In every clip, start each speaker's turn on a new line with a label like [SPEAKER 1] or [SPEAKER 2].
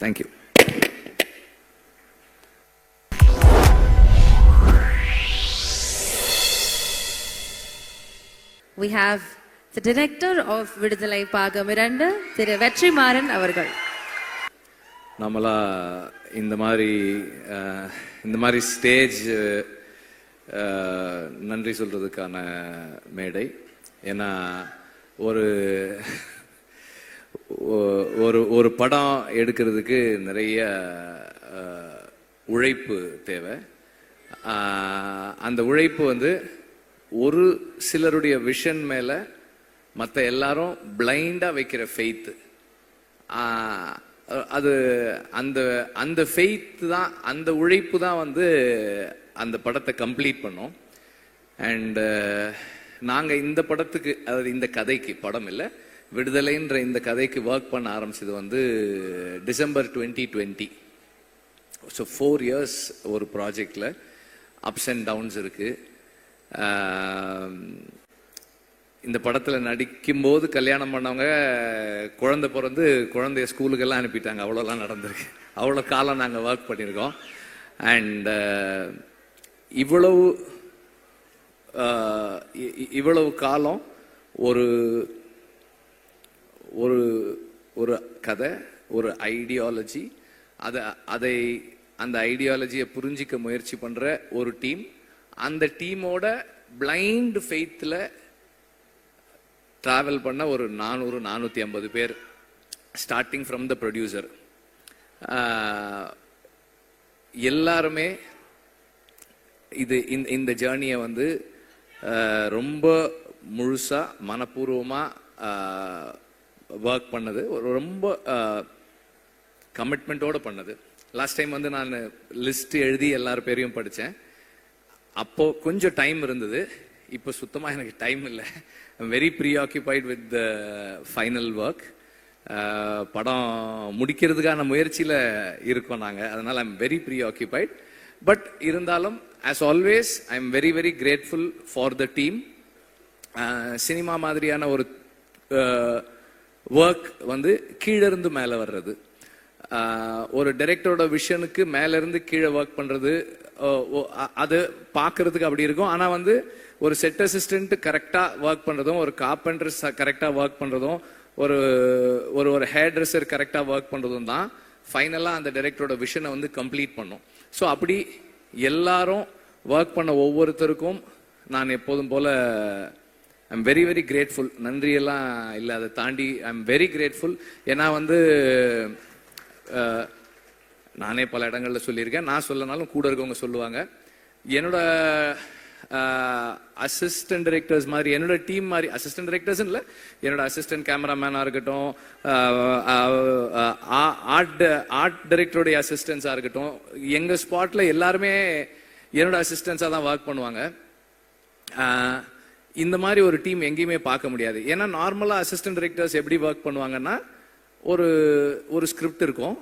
[SPEAKER 1] Thank you.
[SPEAKER 2] We have the director of விடுதலை பாகம் 2 திரு வெற்றிமாறன் அவர்கள்.
[SPEAKER 1] நம்மளா இந்த மாதிரி ஸ்டேஜ் நன்றி சொல்றதுக்கான மேடை. ஏன்னா ஒரு ஒரு படம் எடுக்கிறதுக்கு நிறைய உழைப்பு தேவை. அந்த உழைப்பு வந்து ஒரு சிலருடைய விஷன் மேல மற்ற எல்லாரும் பிளைண்டா வைக்கிற ஃபெய்த், அது அந்த ஃபெய்த் தான், அந்த உழைப்பு தான் வந்து அந்த படத்தை கம்ப்ளீட் பண்ணோம். அண்ட் நாங்கள் இந்த படத்துக்கு, அதாவது இந்த கதைக்கு, படம் இல்லை, விடுதலைன்ற இந்த கதைக்கு ஒர்க் பண்ண ஆரம்பிச்சது வந்து டிசம்பர் 2020. ஸோ 4 years ஒரு ப்ராஜெக்டில் அப்ஸ் அண்ட் டவுன்ஸ் இருக்கு. இந்த படத்தில் நடிக்கும்போது கல்யாணம் பண்ணவங்க குழந்தை பிறந்து குழந்தைய ஸ்கூலுக்கெல்லாம் அனுப்பிட்டாங்க. அவ்வளோலாம் நடந்திருக்கு. அவ்வளோ காலம் நாங்கள் ஒர்க் பண்ணியிருக்கோம். அண்ட் இவ்வளவு காலம் ஒரு ஒரு ஒரு கதை, ஒரு ஐடியாலஜி, அந்த ஐடியாலஜியை புரிஞ்சிக்க முயற்சி பண்ற ஒரு டீம், அந்த டீமோட பிளைண்ட் ஃபெய்த்ல டிராவல் பண்ண ஒரு 400-450 பேர், ஸ்டார்டிங் ஃப்ரம் த ப்ரொடியூசர். எல்லாருமே இந்த ஜேர்னியை வந்து ரொம்ப முழுசா மனப்பூர்வமா ஒர்க் பண்ணது, ரொம்ப கமிட்மெண்டோட பண்ணது. லாஸ்ட் டைம் வந்து நான் லிஸ்ட் எழுதி எல்லார் பேரையும் படித்தேன். அப்போ கொஞ்சம் டைம் இருந்தது, இப்போ சுத்தமாக எனக்கு டைம் இல்லை. I'm very preoccupied with the final work. படம் முடிக்கிறதுக்கான முயற்சியில் இருக்கோம் நாங்கள், அதனால் ஐம் வெரி ப்ரீஆக்கியூபைட். பட் இருந்தாலும் as always I am very very grateful for the team. Cinema மாதிரியான ஒரு ஒர்க் வந்து கீழிருந்து மேலே வர்றது, ஒரு டைரக்டரோட விஷனுக்கு மேலேருந்து கீழே ஒர்க் பண்ணுறது, அது பார்க்கறதுக்கு அப்படி இருக்கும். ஆனால் வந்து ஒரு செட் அசிஸ்டன்ட் கரெக்டாக ஒர்க் பண்ணுறதும், ஒரு கார்பெண்டர் கரெக்டாக ஒர்க் பண்ணுறதும், ஒரு ஒரு ஹேர் ட்ரெஸ்ஸர் கரெக்டாக ஒர்க் பண்ணுறதும் தான் ஃபைனலாக அந்த டைரக்டரோட விஷனை வந்து கம்ப்ளீட் பண்ணும். ஸோ அப்படி எல்லாரும் ஒர்க் பண்ண ஒவ்வொருத்தருக்கும் நான் எப்போதும் போல I am very very grateful. நன்றியெல்லாம் இல்லை, அதை தாண்டி ஐ எம் வெரி கிரேட்ஃபுல். ஏன்னா வந்து நானே பல இடங்கள்ல சொல்லியிருக்கேன், நான் சொல்லனாலும் கூட இருக்கவங்க சொல்லுவாங்க, என்னோட அசிஸ்டன்ட் டைரக்டர்ஸ் மாதிரி, என்னோட டீம் மாதிரி, அசிஸ்டன்ட் டைரக்டர்ஸ் இல்லை, என்னோட அசிஸ்டன்ட் கேமராமேனாக இருக்கட்டும், ஆர்ட் டைரக்டருடைய அசிஸ்டன்ஸாக இருக்கட்டும், எங்கள் ஸ்பாட்டில் எல்லாருமே என்னோட அசிஸ்டன்ஸாக தான் ஒர்க் பண்ணுவாங்க. இந்த மாதிரி ஒரு டீம் எங்கேயுமே பார்க்க முடியாது. ஏன்னா நார்மலாக அசிஸ்டன்ட் டைரக்டர்ஸ் எப்படி ஒர்க் பண்ணுவாங்கன்னா, ஒரு ஸ்கிரிப்ட் இருக்கும்,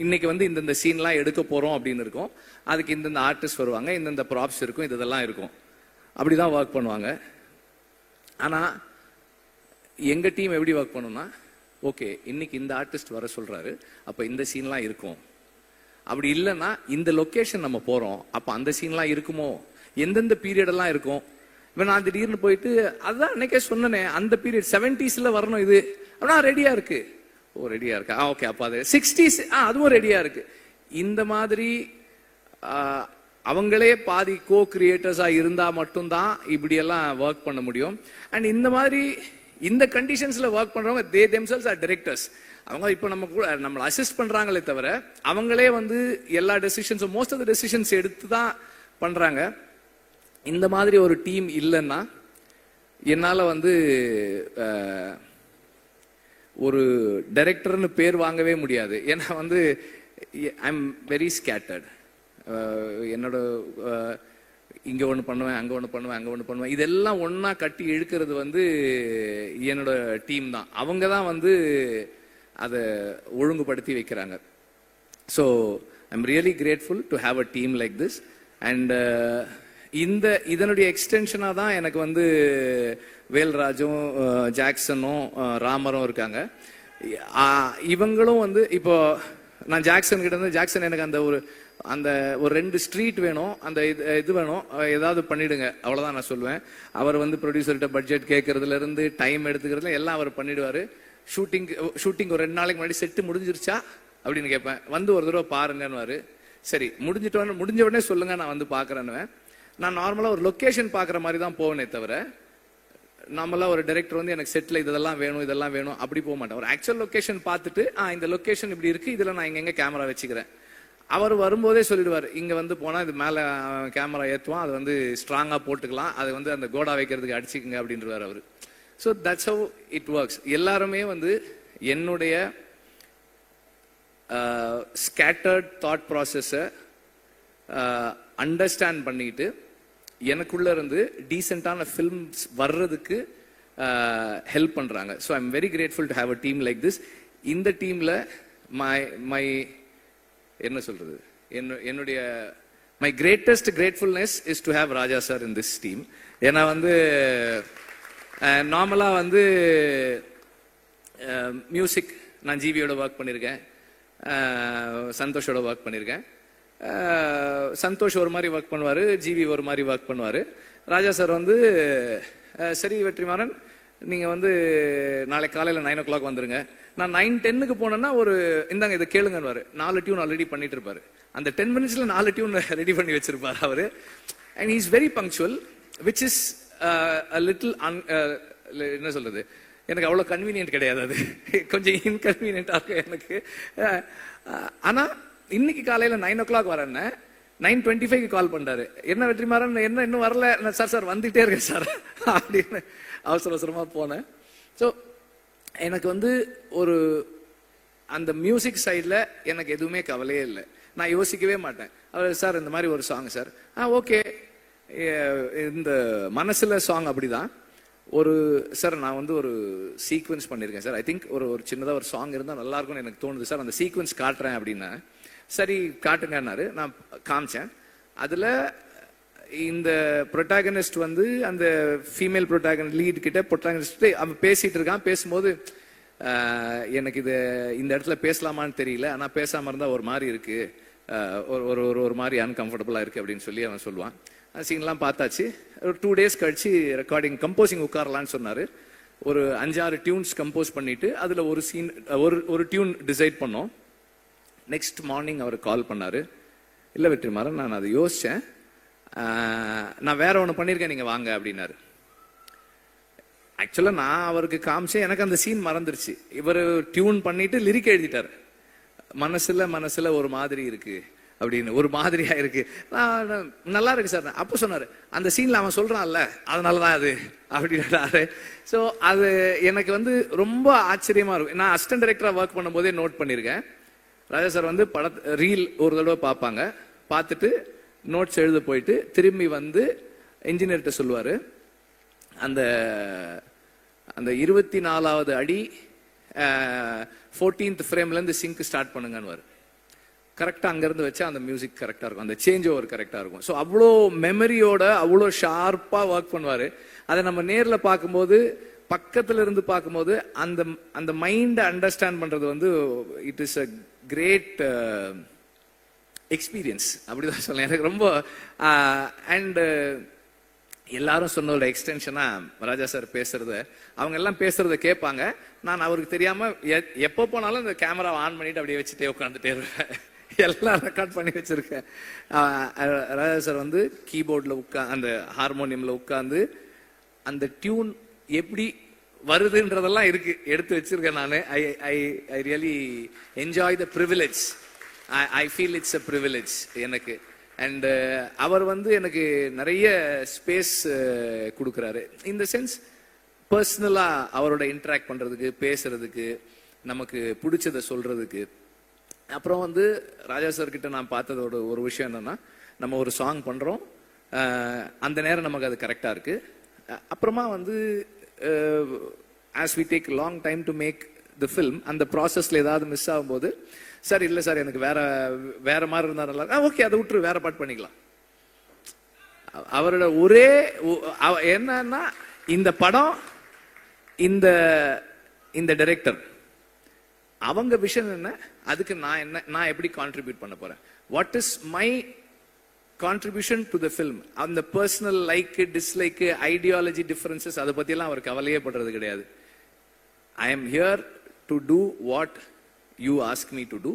[SPEAKER 1] இன்னைக்கு வந்து இந்தந்த சீன்லாம் எடுக்க போறோம் அப்படின்னு இருக்கும், அதுக்கு இந்தந்த ஆர்டிஸ்ட் வருவாங்க, இந்தந்த ப்ராப்ஸ் இருக்கும், இதெல்லாம் இருக்கும், அப்படிதான் ஒர்க் பண்ணுவாங்க. ஆனா எங்க டீம் எப்படி ஒர்க் பண்ணும்னா, ஓகே இன்னைக்கு இந்த ஆர்டிஸ்ட் வர சொல்றாரு, அப்ப இந்த சீன்லாம் இருக்கும், அப்படி இல்லைன்னா இந்த லொக்கேஷன் நம்ம போறோம், அப்ப அந்த சீன்லாம் இருக்குமோ, எந்தெந்த பீரியட் எல்லாம் இருக்கும். இப்போ நான் திடீர்னு போயிட்டு அதான் அன்னைக்கே சொன்னனே, அந்த பீரியட் 70s வரணும், இது அப்படின்னா ரெடியா இருக்கு, ஓ ரெடியா இருக்கா, ஓகே அப்ப அது 60s அதுவும் ரெடியா இருக்கு. இந்த மாதிரி அவங்களே பாதி கோ கிரியேட்டர்ஸா இருந்தா மட்டும்தான் இப்படியெல்லாம் ஒர்க் பண்ண முடியும். அண்ட் இந்த மாதிரி இந்த கண்டிஷன்ஸ்ல ஒர்க் பண்றவங்க தே தெம்செல்ஸ் ஆர் டைரக்டர்ஸ். அவங்க இப்போ நம்ம கூட நம்மளை அசிஸ்ட் பண்றாங்களே தவிர அவங்களே வந்து எல்லா டெசிஷன்ஸும், மோஸ்ட் ஆஃப் த டெசிஷன்ஸ் எடுத்து தான் பண்றாங்க. இந்த மாதிரி ஒரு டீம் இல்லைன்னா என்னால வந்து ஒரு டைரக்டர்னு பேர் வாங்கவே முடியாது. ஏன்னா வந்து ஐ எம் வெரி ஸ்கேட்டர்ட். என்னோட இங்க ஒன்று பண்ணுவேன், அங்க ஒன்று பண்ணுவேன், அங்க ஒன்று பண்ணுவேன், இதெல்லாம் ஒன்னா கட்டி இழுக்கிறது வந்து என்னோட டீம் தான். அவங்க தான் வந்து அதை ஒழுங்குபடுத்தி வைக்கிறாங்க. So I am really grateful to have a team like this. And இதனுடைய எக்ஸ்டென்ஷனாக தான் எனக்கு வந்து வேல்ராஜும் ஜாக்சனும் ராமரும் இருக்காங்க. இவங்களும் வந்து இப்போ நான் ஜாக்சன் கிட்ட இருந்து, ஜாக்சன் எனக்கு அந்த ஒரு 2 ஸ்ட்ரீட் வேணும், அந்த இது வேணும், ஏதாவது பண்ணிடுங்க, அவ்வளவுதான் நான் சொல்லுவேன். அவர் வந்து ப்ரொடியூசர்கிட்ட பட்ஜெட் கேட்கறதுல இருந்து டைம் எடுத்துக்கிறதுல எல்லாம் அவர் பண்ணிடுவாரு. ஷூட்டிங் ஒரு 2 நாளைக்கு முன்னாடி செட்டு முடிஞ்சிருச்சா அப்படின்னு கேட்பேன். வந்து ஒரு தடவை பாருங்கன்னு. சரி முடிஞ்ச உடனே சொல்லுங்க, நான் வந்து பாக்குறேன்னு. நான் நார்மலா ஒரு லொகேஷன் பாக்குற மாதிரி தான் போவேனே தவிர, நார்மலா ஒரு டைரக்டர் வந்து எனக்கு செட்ல இதெல்லாம் வேணும் அப்படி போக மாட்டேன். ஒரு ஆக்சுவல் லொகேஷன் பார்த்துட்டு இந்த லொகேஷன் இப்படி இருக்கு, இதுல நான் எங்க கேமரா வச்சுக்கிறேன். அவர் வரும்போதே சொல்லிடுவார், இங்க வந்து போனா இது மேல கேமரா ஏத்துவான், அது வந்து ஸ்ட்ராங்கா போட்டுக்கலாம், அது வந்து அந்த கோடா வைக்கிறதுக்கு அடிச்சுக்குங்க அப்படின்றவார் அவரு. So that's how it works. எல்லாருமே வந்து என்னுடைய ஸ்கேட்டர்ட் தாட் ப்ராசஸை அண்டர்ஸ்டாண்ட் பண்ணிட்டு எனக்குள்ள இருந்து டீசென்டான ஃபில்ம்ஸ் வர்றதுக்கு ஹெல்ப் பண்றாங்க. So I am very grateful to have a team like this. இந்த டீம்ல மை என்ன சொல்றது, என்னுடைய my greatest gratefulness is to have Raja sir in this team. ஏன்னா வந்து நார்மலா வந்து மியூசிக் நான் ஜிவியோட ஒர்க் பண்ணியிருக்கேன், சந்தோஷோட ஒர்க் பண்ணியிருக்கேன். சந்தோஷ் ஒரு மாதிரி ஒர்க் பண்ணுவாரு, ஜிவி ஒரு மாதிரி ஒர்க் பண்ணுவாரு. ராஜா சார் வந்து சரி வெற்றிமாறன், நீங்க வந்து நாளை காலையில 9 o'clock வந்துருங்க. நான் 9:10 போனேன்னா ஒரு இந்தாங்க இதை கேளுங்கன்னு 4 டியூன் ஆல்ரெடி பண்ணிட்டு இருப்பாரு. அந்த 10 minutesல 4 டியூன் ரெடி பண்ணி வச்சிருப்பாரு அவரு. And he is very punctual, which is a little என்ன சொல்றது, எனக்கு அவ்வளவு கன்வீனியன்ட் கிடையாது, அது கொஞ்சம் இன்கன்வீனியன்ட் ஆகும் எனக்கு. ஆனா இன்னைக்கு காலையில 9 o'clock வரேன்னு 9:25 கால் பண்றாரு. என்ன வெற்றிமாறன், என்ன இன்னும் வரல? சார் வந்துட்டே இருக்கேன் சார் அப்படின்னு அவசரமா போனேன். ஸோ எனக்கு வந்து ஒரு அந்த மியூசிக் சைட்ல எனக்கு எதுவுமே கவலையே இல்லை. நான் யோசிக்கவே மாட்டேன். அவர் சார் இந்த மாதிரி ஒரு சாங் சார், ஓகே, இந்த மனசுல சாங் அப்படிதான். ஒரு சார் நான் வந்து ஒரு சீக்வன்ஸ் பண்ணிருக்கேன் சார், ஐ திங்க் ஒரு சின்னதா ஒரு சாங் இருந்தா நல்லா இருக்கும்னு எனக்கு தோணுது சார், அந்த சீக்வன்ஸ் காட்டுறேன் அப்படின்னா. சரி காட்டுங்கன்னாரு. நான் காமிச்சேன். அதுல இந்த ப்ரொட்டாகனிஸ்ட் வந்து அந்த ஃபீமேல் ப்ரொட்டாகனிஸ்ட் லீட் கிட்ட ப்ரொட்டாகனிஸ்ட் அவன் பேசிட்டு இருக்கான். பேசும்போது எனக்கு இது இந்த இடத்துல பேசலாமான்னு தெரியல, ஆனா பேசாம இருந்தா ஒரு மாதிரி இருக்கு, ஒரு மாதிரி அன்கம்ஃபர்டபுளா இருக்கு அப்படின்னு சொல்லி அவன் சொல்லுவான். அந்த சீன்லாம் பார்த்தாச்சு. ஒரு 2 days கழிச்சு ரெக்கார்டிங் கம்போசிங் உட்காரலான்னு சொன்னாரு. ஒரு 5-6 டியூன்ஸ் கம்போஸ் பண்ணிட்டு அதுல ஒரு சீன் ஒரு டியூன் டிசைட் பண்ணோம். நெக்ஸ்ட் மார்னிங் அவர் கால் பண்ணாரு. இல்ல வெற்றிமாறன், நான் அதை யோசிச்சேன், நான் வேற ஒன்று பண்ணியிருக்கேன், நீங்க வாங்க அப்படின்னாரு. ஆக்சுவலா நான் அவருக்கு காமிச்சேன், எனக்கு அந்த சீன் மறந்துருச்சு. இவர் டியூன் பண்ணிட்டு லிரிக் எழுதிட்டாரு. மனசுல ஒரு மாதிரி இருக்கு அப்படின்னு, ஒரு மாதிரியா இருக்கு. நல்லா இருக்கு சார். அப்ப சொன்னாரு, அந்த சீன்ல அவன் சொல்றான்ல அதனாலதான் அது அப்படின்னாரு. ஸோ அது எனக்கு வந்து ரொம்ப ஆச்சரியமா இருக்கும். நான் அசிஸ்டன்ட் டைரக்டரா ஒர்க் பண்ணும் போதே நோட் பண்ணிருக்கேன். ராஜா சார் வந்து ரீல் ஒரு தடவை பார்ப்பாங்க, பார்த்துட்டு நோட்ஸ் எழுத போயிட்டு திரும்பி வந்து இன்ஜினியர்கிட்ட சொல்லுவாரு, அந்த 24வது அடி 14th ஃப்ரேம்ல இருந்து சிங்க் ஸ்டார்ட் பண்ணுங்கன்னு. கரெக்டா அங்க இருந்து வச்சா அந்த மியூசிக் கரெக்டா இருக்கும், அந்த சேஞ்ச் ஓவர் கரெக்டா இருக்கும். ஸோ அவ்வளோ மெமரியோட அவ்வளோ ஷார்ப்பா ஒர்க் பண்ணுவாரு. அதை நம்ம நேர்ல பார்க்கும்போது, பக்கத்துல இருந்து பார்க்கும்போது அந்த மைண்டை அண்டர்ஸ்டாண்ட் பண்றது வந்து it is a great experience அப்படிதான் சொல்லலாம். எனக்கு ரொம்ப அண்ட் எல்லாரும் சொன்னோட எக்ஸ்டென்ஷனா ராஜா சார் பேசுறத, அவங்க எல்லாம் பேசுறத கேட்பாங்க. நான் அவருக்கு தெரியாம எப்போ போனாலும் இந்த கேமராவை ஆன் பண்ணிட்டு அப்படியே வச்சுட்டே உட்காந்துட்டே இருப்பேன். எல்லாம் ரெக்கார்ட் பண்ணி வச்சிருக்கேன். ராஜா சார் வந்து கீபோர்ட்ல அந்த ஹார்மோனியம்ல உட்கார்ந்து அந்த டியூன் எப்படி வருதுன்றதெல்லாம் இருக்கு, எடுத்து வச்சிருக்கேன் நான். I really enjoy the privilege. I feel it's a privilege எனக்கு. அண்ட் அவர் வந்து எனக்கு நிறைய ஸ்பேஸ் கொடுக்குறாரு. இந்த சென்ஸ் பர்சனலா அவரோட இன்டராக்ட் பண்றதுக்கு, பேசுறதுக்கு, நமக்கு பிடிச்சதை சொல்றதுக்கு. அப்புறம் வந்து ராஜா சார் கிட்ட நான் பார்த்ததோட ஒரு விஷயம் என்னன்னா, நம்ம ஒரு சாங் பண்றோம், அந்த நேரம் நமக்கு அது கரெக்டா இருக்கு. அப்புறமா வந்து as we take long time to make the film, அந்த ப்ராசஸ்ல ஏதாவது மிஸ் ஆகும்போது, சார் இல்ல சார் எனக்கு வேற மாதிரி இருந்தா நல்லா, ஓகே அதை விட்டுரு, வேற பாட்டு பண்ணிக்கலாம். அவரோட ஒரே என்னன்னா, இந்த படம் இந்த டைரக்டர் அவங்க விஷன் என்ன, அதுக்கு நான் எப்படி கான்ட்ரிபியூட் பண்ண போறேன், what is my contribution to the film. அந்த personal like dislike ideology differences அதை பத்தியெல்லாம் அவர் கவலையே படுறது கிடையாது. I am here to do what you ask me to do.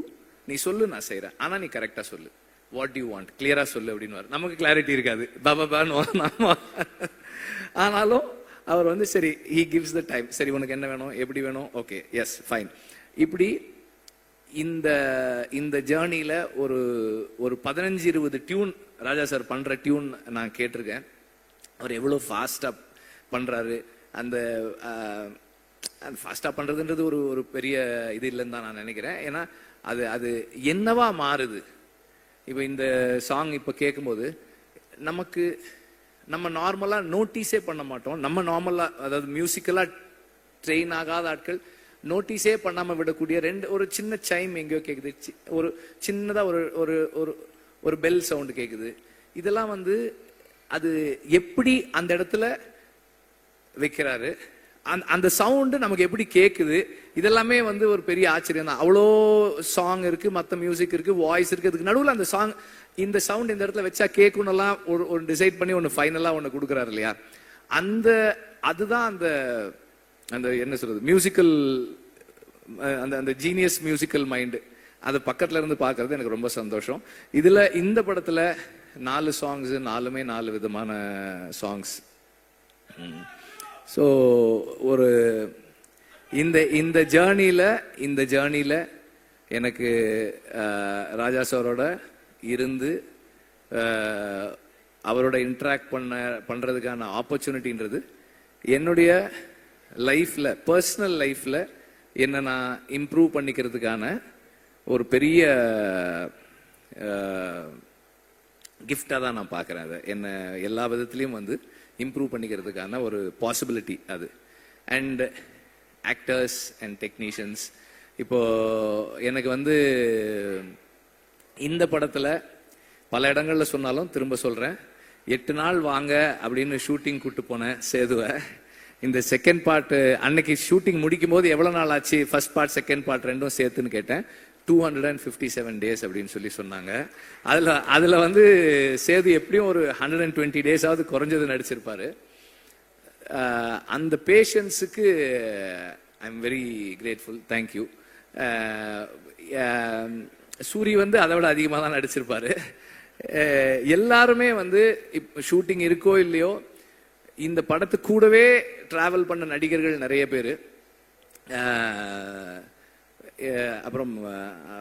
[SPEAKER 1] நீ சொல்லு, நான் செய்யறேன், ஆனா நீ கரெக்டா சொல்லு, வாட் யூ வாண்ட் கிளியரா சொல்லு அப்படின்னு. நமக்கு கிளாரிட்டி இருக்காது, பாபான்னு. ஆனாலும் அவர் வந்து சரி, he gives the time. சரி, உனக்கு என்ன வேணும், எப்படி வேணும், ஓகே, எஸ், ஃபைன். இப்படி இந்த ஜேர்னில ஒரு 15-20 டியூன் ராஜா சார் பண்ற டியூன் நான் கேட்டிருக்கேன். அவர் எவ்வளவு ஃபாஸ்டா பண்றாரு. அந்த ஃபாஸ்டா பண்றதுன்றது ஒரு பெரிய இது இல்லைன்னு தான் நான் நினைக்கிறேன். ஏன்னா அது என்னவா மாறுது. இப்ப இந்த சாங் இப்ப கேட்கும்போது நம்ம நார்மலா நோட்டீஸே பண்ண மாட்டோம். நம்ம நார்மலா, அதாவது மியூசிக்கலா ட்ரெயின் ஆகாத ஆட்கள் நோட்டீஸே பண்ணாம விடக்கூடிய ஒரு சின்ன சைம் எங்கேயோ கேக்குது, ஒரு சின்னதா ஒரு பெல் சவுண்ட் கேக்குது. இதெல்லாம் வந்து அது எப்படி அந்த இடத்துல வைக்கிறாரு, அந்த சவுண்ட் நமக்கு எப்படி கேக்குது, இதெல்லாமே வந்து ஒரு பெரிய ஆச்சரியம் தான். அவ்வளோ சாங் இருக்கு, மற்ற மியூசிக் இருக்கு, வாய்ஸ் இருக்கு, அதுக்கு நடுவில் அந்த சாங், இந்த சவுண்ட் இந்த இடத்துல வச்சா கேட்கணும்லாம் ஒரு டிசைட் பண்ணி ஒன்று ஃபைனலா ஒன்று கொடுக்குறாரு இல்லையா. அதுதான் அந்த என்ன சொல்றது, மியூசிக்கல், அந்த ஜீனியஸ் மியூசிக்கல் மைண்ட். அது பக்கத்துல இருந்து பார்க்கறது எனக்கு ரொம்ப சந்தோஷம். இதுல இந்த படத்துல 4 சாங்ஸ், 4மே 4 விதமான சாங்ஸ். ஸோ ஒரு இந்த ஜேர்னியில எனக்கு ராஜா சாரோட இருந்து அவரோட இன்டராக்ட் பண்றதுக்கான ஆப்பர்ச்சுனிட்டின்றது என்னுடைய லைஃப்ல, பர்சனல் லைஃப்ல என்ன நான் இம்ப்ரூவ் பண்ணிக்கிறதுக்கான ஒரு பெரிய கிஃப்டா தான் நான் பார்க்கறேன். அதை என்ன எல்லா விதத்திலையும் வந்து இம்ப்ரூவ் பண்ணிக்கிறதுக்கான ஒரு பாசிபிலிட்டி அது. அண்ட் ஆக்டர்ஸ் அண்ட் டெக்னீஷியன்ஸ், இப்போ எனக்கு வந்து இந்த படத்துல பல இடங்கள்ல சொன்னாலும் திரும்ப சொல்றேன், 8 நாள் வாங்க அப்படின்னு ஷூட்டிங் கூட்டு போனேன் சேதுவை. இந்த செகண்ட் பார்ட் அன்னைக்கு ஷூட்டிங் முடிக்கும் போது எவ்வளவு நாள் ஆச்சு, ஃபர்ஸ்ட் பார்ட் செகண்ட் பார்ட் ரெண்டும் சேர்த்துன்னு கேட்டேன். 257 டேஸ் அப்படின்னு சொன்னாங்க. அதுல வந்து சேது எப்படியும் ஒரு 120 டேஸாவது குறைஞ்சது நடிச்சிருப்பாரு. அந்த பேஷன்ஸுக்கு I am very grateful, thank you. Soori வந்து அதை விட அதிகமாக தான் நடிச்சிருப்பாரு. எல்லாருமே வந்து ஷூட்டிங் இருக்கோ இல்லையோ இந்த படத்து கூடவே டிராவல் பண்ண நடிகர்கள் நிறைய பேர். அப்புறம்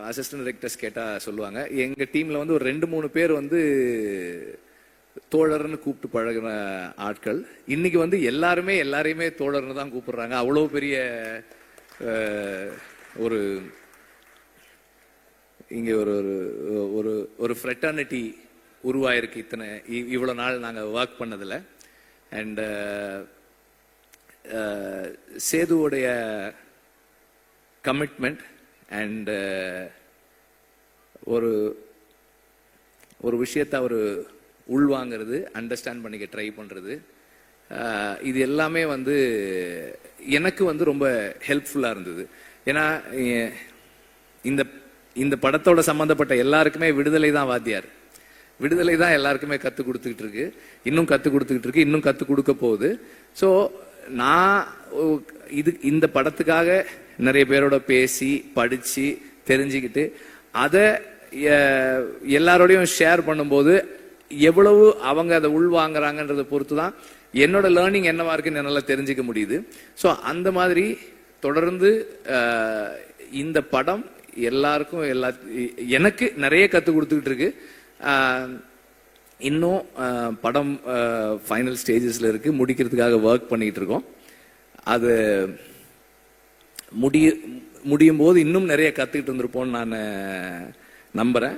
[SPEAKER 1] அசிஸ்டன்ட் டைரக்டர்ஸ் கேட்டா சொல்லுவாங்க, எங்க டீம்ல வந்து ஒரு 2-3 பேர் வந்து தோழர்னு கூப்பிட்டு பழகின ஆட்கள். இன்னைக்கு வந்து எல்லாரையுமே தோழர்னு தான் கூப்பிடுறாங்க. அவ்வளவு பெரிய ஒரு இங்க ஒரு ஃப்ரெட்டர்னிட்டி உருவாயிருக்கு இவ்வளவு நாள் நாங்க ஒர்க் பண்ணதுல. அண்ட் சேதுவோடைய கமிட்மெண்ட் அண்ட் ஒரு விஷயத்தை அவர் உள்வாங்கிறது, அண்டர்ஸ்டாண்ட் பண்ணிக்க ட்ரை பண்றது, இது எல்லாமே வந்து எனக்கு வந்து ரொம்ப ஹெல்ப்ஃபுல்லா இருந்தது. ஏன்னா இந்த படத்தோட சம்பந்தப்பட்ட எல்லாருக்குமே விடுதலை தான் வாத்தியார். விடுதலை தான் எல்லாருக்குமே கத்து கொடுத்துக்கிட்டு இருக்கு, இன்னும் கத்து கொடுத்துக்கிட்டு இருக்கு, இன்னும் கத்து கொடுக்க போகுது. ஸோ நான் இந்த படத்துக்காக நிறைய பேரோட பேசி படிச்சு தெரிஞ்சுக்கிட்டு அதை எல்லாரோடையும் ஷேர் பண்ணும்போது எவ்வளவு அவங்க அதை உள்வாங்குறாங்கன்றதை பொறுத்து தான் என்னோட லேர்னிங் என்னவா இருக்குன்னு என்னால தெரிஞ்சுக்க முடியுது. ஸோ அந்த மாதிரி தொடர்ந்து இந்த படம் எல்லாருக்கும் எனக்கு நிறைய கத்து கொடுத்துக்கிட்டு இருக்கு. இன்னும் படம் ஃபைனல் ஸ்டேஜஸ்ல இருக்கு, முடிக்கிறதுக்காக ஒர்க் பண்ணிட்டு இருக்கோம். அது முடியும் போது இன்னும் நிறைய கத்துக்கிட்டு இருந்திருப்போம்னு நான் நம்புறேன்.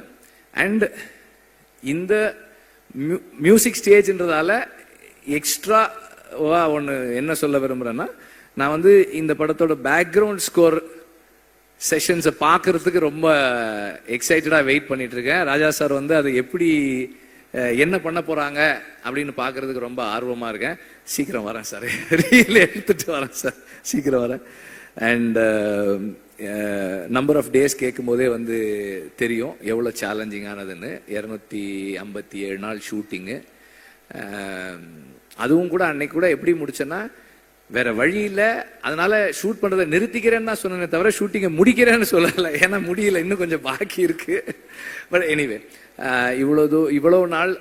[SPEAKER 1] அண்ட் இந்த மியூசிக் ஸ்டேஜ்ன்றதால எக்ஸ்ட்ராவா ஒன்று என்ன சொல்ல விரும்புறேன்னா, நான் வந்து இந்த படத்தோட பேக்ரவுண்ட் ஸ்கோர் செஷன்ஸை பார்க்கறதுக்கு ரொம்ப எக்ஸைட்டடா வெயிட் பண்ணிட்டு இருக்கேன். ராஜா சார் வந்து அதை எப்படி என்ன பண்ண போறாங்க அப்படின்னு பார்க்கறதுக்கு ரொம்ப ஆர்வமா இருக்கேன். சீக்கிரம் வரேன் சார், ரீல் எடுத்துட்டு வரேன் சார், சீக்கிரம் வரேன். அண்ட் நம்பர் ஆஃப் டேஸ் கேட்கும் போதே வந்து தெரியும் எவ்வளோ சேலஞ்சிங்கானதுன்னு. 257 நாள் ஷூட்டிங்கு. அதுவும் கூட அன்னைக்கு கூட எப்படி முடிச்சேன்னா, வேற வழி இல்லை, அதனால ஷூட் பண்றதை நிறுத்திக்கிறேன்னு தான் சொன்னேனே தவிர ஷூட்டிங்கை முடிக்கிறேன்னு சொல்லலை. ஏன்னா முடியல, இன்னும் கொஞ்சம் பாக்கி இருக்கு. பட் எனிவே, இவ்வளோ நாள்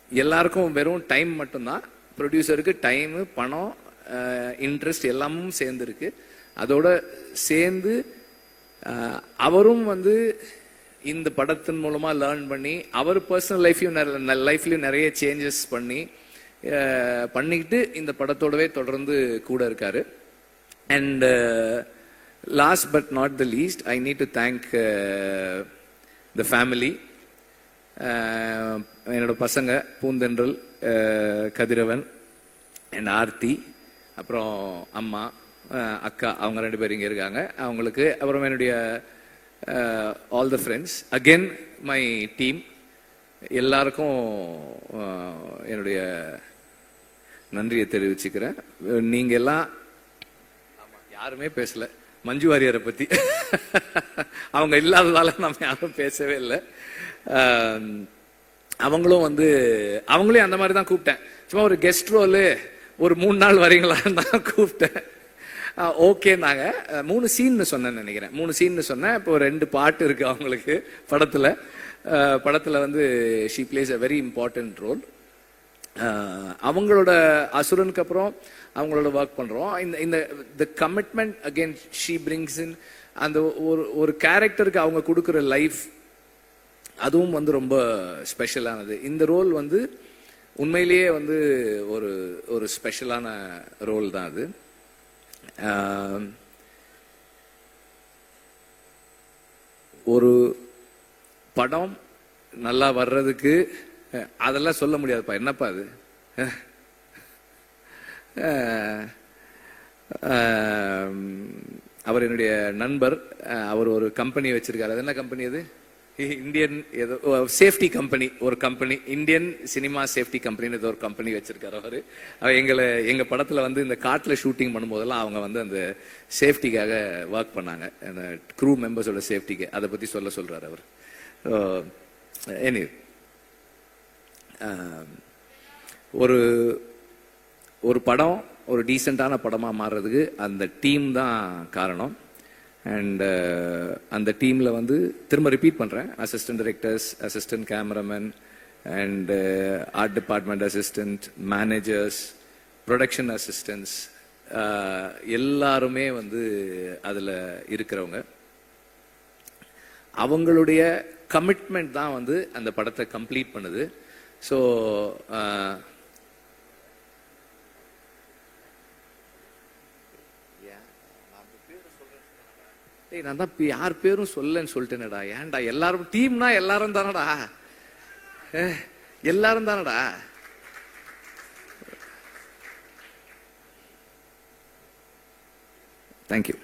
[SPEAKER 1] எல்லாருக்கும் வெறும் டைம் மட்டும்தான். ப்ரொடியூசருக்கு டைமு, பணம், இன்ட்ரெஸ்ட் எல்லாமும் சேர்ந்துருக்கு. அதோட சேர்ந்து அவரும் வந்து இந்த படத்தின் மூலமா லேர்ன் பண்ணி அவர் பர்சனல் லைஃப்லயும் நிறைய சேஞ்சஸ் பண்ணிக்கிட்டு இந்த படத்தோடவே தொடர்ந்து கூட இருக்காரு. And last but not the least, I need to thank the family. என்னோட பசங்க பூந்தென்றல், கதிரவன் அண்ட் ஆர்த்தி, அப்புறம் அம்மா, அக்கா, அவங்க 2 பேரும் இங்கே இருக்காங்க. அவங்களுக்கு அப்புறம் என்னுடைய all the friends, again my team, எல்லாருக்கும் என்னுடைய நன்றியை தெரிவிச்சுக்கிறேன். நீங்க எல்லாம் யாருமே பேசல மஞ்சு வாரியரை பத்தி. அவங்க இல்லாததால நம்ம யாரும் பேசவே இல்லை. அவங்களையும் அந்த மாதிரி தான் கூப்பிட்டேன். சும்மா ஒரு கெஸ்ட் ரோலு ஒரு 3 நாள் வரீங்களான்னு தான் கூப்பிட்டேன். ஓகே, நாங்க 3 சீன் சொன்னேன்னு நினைக்கிறேன். 3 சீன் சொன்னேன். இப்போ 2 பாட்டு இருக்கு அவங்களுக்கு படத்துல வந்து she plays a very important role. அவங்களோட அசுரனுக்கு அப்புறம் அவங்களோட ஒர்க் பண்றோம். இந்த commitment again she brings in. அந்த ஒரு கேரக்டருக்கு அவங்க கொடுக்குற லைஃப், அதுவும் வந்து ரொம்ப ஸ்பெஷலானது. இந்த ரோல் வந்து உண்மையிலேயே வந்து ஒரு ஸ்பெஷலான ரோல் தான் அது. ஒரு படம் நல்லா வர்றதுக்கு அதெல்லாம் சொல்ல முடியாதுப்பா. என்னப்பா அது? அவர் என்னுடைய நண்பர். அவர் ஒரு கம்பெனி வச்சிருக்காரு. அது என்ன கம்பெனி அது? இந்தியன் ஏதோ சேஃப்டி கம்பெனி, ஒரு கம்பெனி, இந்தியன் சினிமா சேஃப்டி கம்பெனின்னு ஏதோ ஒரு கம்பெனி வச்சிருக்காரு அவரு. எங்க படத்துல வந்து இந்த காட்டுல ஷூட்டிங் பண்ணும்போதெல்லாம் அவங்க வந்து அந்த சேஃப்டிக்காக ஒர்க் பண்ணாங்க, அந்த க்ரூ மெம்பர்ஸோட சேஃப்டிக்கு. அதை பத்தி சொல்றாரு அவர். ஒரு படம் ஒரு டீசென்டான படமா மாறுறதுக்கு அந்த டீம் தான் காரணம். அண்ட் அந்த டீம்ல வந்து திரும்ப ரிப்பீட் பண்றேன், assistant directors, assistant cameraman and art department assistant, managers, production assistants, எல்லாருமே வந்து அதுல இருக்கிறவங்க. அவங்களுடைய கமிட்மெண்ட் தான் வந்து அந்த படத்தை கம்ப்ளீட் பண்ணுது. ஸோ நான் தான் யார் பேரும் சொல்லன்னு சொல்லிட்டேனடா. ஏன்டா எல்லாரும் டீம்னா எல்லாரும் தானடா, எல்லாரும் தானடா. தேங்க்யூ.